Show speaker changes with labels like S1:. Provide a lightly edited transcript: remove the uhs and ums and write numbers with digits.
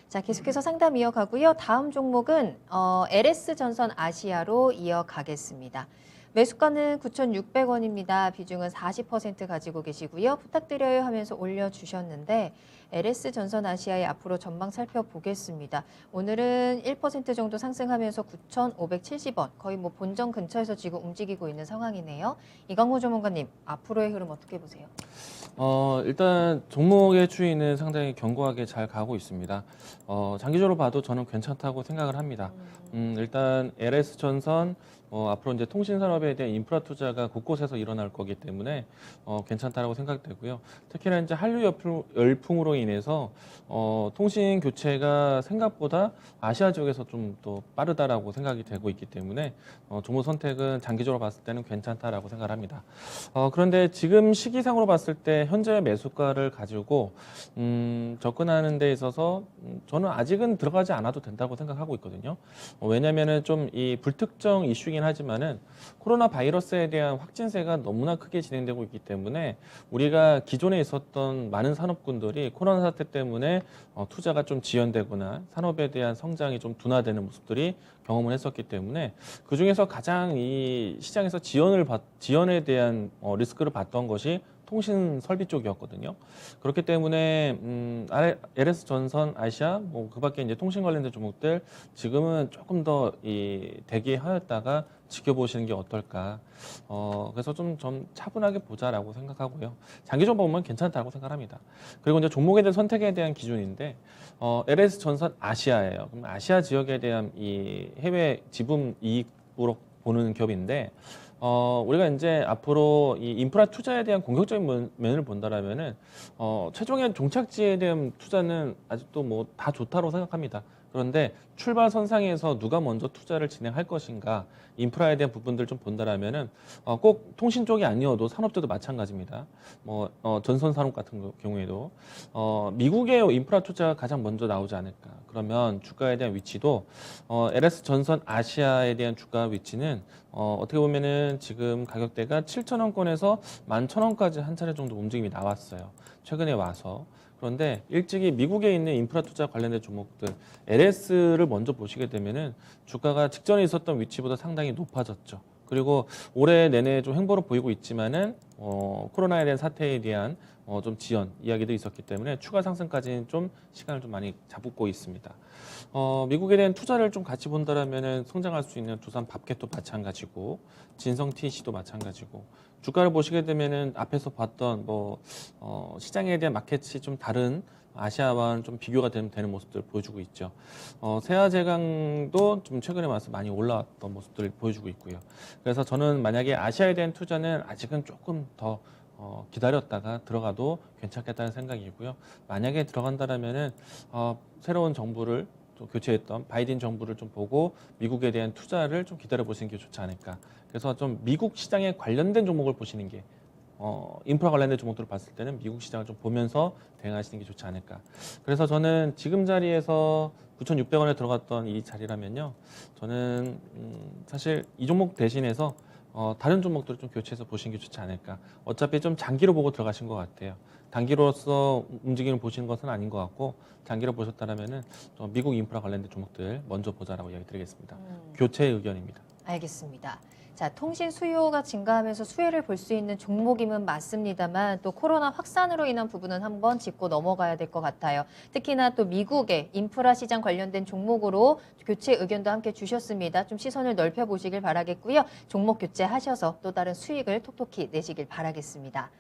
S1: 자, 계속해서 상담 이어가고요. 다음 종목은 LS전선 아시아로 이어가겠습니다. 매수가는 9,600원입니다. 비중은 40% 가지고 계시고요. 부탁드려요 하면서 올려주셨는데 LS전선 아시아의 앞으로 전망 살펴보겠습니다. 오늘은 1% 정도 상승하면서 9,570원, 거의 뭐 본전 근처에서 지금 움직이고 있는 상황이네요. 이광호 전문가님, 앞으로의 흐름 어떻게 보세요?
S2: 일단 종목의 추이는 상당히 견고하게 잘 가고 있습니다. 장기적으로 봐도 저는 괜찮다고 생각을 합니다. 일단 LS전선 앞으로 이제 통신 산업에 대한 인프라 투자가 곳곳에서 일어날 거기 때문에 괜찮다라고 생각되고요. 특히나 이제 한류 열풍으로 인해서 통신 교체가 생각보다 아시아 지역에서 좀 더 빠르다라고 생각이 되고 있기 때문에 종목 선택은 장기적으로 봤을 때는 괜찮다라고 생각을 합니다. 그런데 지금 시기상으로 봤을 때 현재 매수가를 가지고 접근하는 데 있어서 저는 아직은 들어가지 않아도 된다고 생각하고 있거든요. 왜냐면은 좀 이 불특정 이슈긴 하지만은 코로나 바이러스에 대한 확진세가 너무나 크게 진행되고 있기 때문에 우리가 기존에 있었던 많은 산업군들이 코로나 사태 때문에 투자가 좀 지연되거나 산업에 대한 성장이 좀 둔화되는 모습들이 경험을 했었기 때문에 그 중에서 가장 이 시장에서 지연에 대한 리스크를 봤던 것이 통신 설비 쪽이었거든요. 그렇기 때문에 LS 전선, 아시아, 뭐 그밖에 이제 통신 관련된 종목들 지금은 조금 더 이 대기하였다가 지켜보시는 게 어떨까. 그래서 좀 차분하게 보자라고 생각하고요. 장기적으로 보면 괜찮다고 생각합니다. 그리고 이제 종목에 대한 선택에 대한 기준인데 LS 전선 아시아예요. 그럼 아시아 지역에 대한 이 해외 지분 이익으로 보는 기업인데 우리가 이제 앞으로 이 인프라 투자에 대한 공격적인 면을 본다라면은 최종의 종착지에 대한 투자는 아직도 뭐 다 좋다고 생각합니다. 그런데 출발 선상에서 누가 먼저 투자를 진행할 것인가, 인프라에 대한 부분들 좀 본다라면은 꼭 통신 쪽이 아니어도 산업들도 마찬가지입니다. 뭐 전선 산업 같은 경우에도 미국의 인프라 투자가 가장 먼저 나오지 않을까. 그러면 주가에 대한 위치도 LS 전선 아시아에 대한 주가 위치는 어떻게 보면은 지금 가격대가 7,000원권에서 11,000원까지 한 차례 정도 움직임이 나왔어요. 최근에 와서. 그런데 일찍이 미국에 있는 인프라 투자 관련된 종목들 LS를 먼저 보시게 되면은 주가가 직전에 있었던 위치보다 상당히 높아졌죠. 그리고 올해 내내 좀 횡보로 보이고 있지만은 코로나에 대한 사태에 대한 좀 지연 이야기도 있었기 때문에 추가 상승까지는 좀 시간을 좀 많이 잡고 있습니다. 미국에 대한 투자를 좀 같이 본다라면은 성장할 수 있는 두산 밥켓도 마찬가지고 진성 TC도 마찬가지고 주가를 보시게 되면은 앞에서 봤던 시장에 대한 마켓이 좀 다른 아시아와는 좀 비교가 되는 모습들을 보여주고 있죠. 세아제강도 좀 최근에 와서 많이 올라왔던 모습들을 보여주고 있고요. 그래서 저는 만약에 아시아에 대한 투자는 아직은 조금 더 기다렸다가 들어가도 괜찮겠다는 생각이고요. 만약에 들어간다라면은 새로운 정부를 또 교체했던 바이든 정부를 좀 보고 미국에 대한 투자를 좀 기다려 보시는 게 좋지 않을까. 그래서 좀 미국 시장에 관련된 종목을 보시는 게 인프라 관련된 종목들을 봤을 때는 미국 시장을 좀 보면서 대응하시는 게 좋지 않을까. 그래서 저는 지금 자리에서 9,600원에 들어갔던 이 자리라면요. 저는 사실 이 종목 대신해서 다른 종목들을 좀 교체해서 보시는 게 좋지 않을까. 어차피 좀 장기로 보고 들어가신 것 같아요. 단기로서 움직임을 보시는 것은 아닌 것 같고 장기로 보셨다면은 미국 인프라 관련된 종목들 먼저 보자라고 이야기 드리겠습니다. 교체 의견입니다.
S1: 알겠습니다. 자, 통신 수요가 증가하면서 수혜를 볼 수 있는 종목임은 맞습니다만 또 코로나 확산으로 인한 부분은 한번 짚고 넘어가야 될 것 같아요. 특히나 또 미국의 인프라 시장 관련된 종목으로 교체 의견도 함께 주셨습니다. 좀 시선을 넓혀보시길 바라겠고요. 종목 교체하셔서 또 다른 수익을 톡톡히 내시길 바라겠습니다.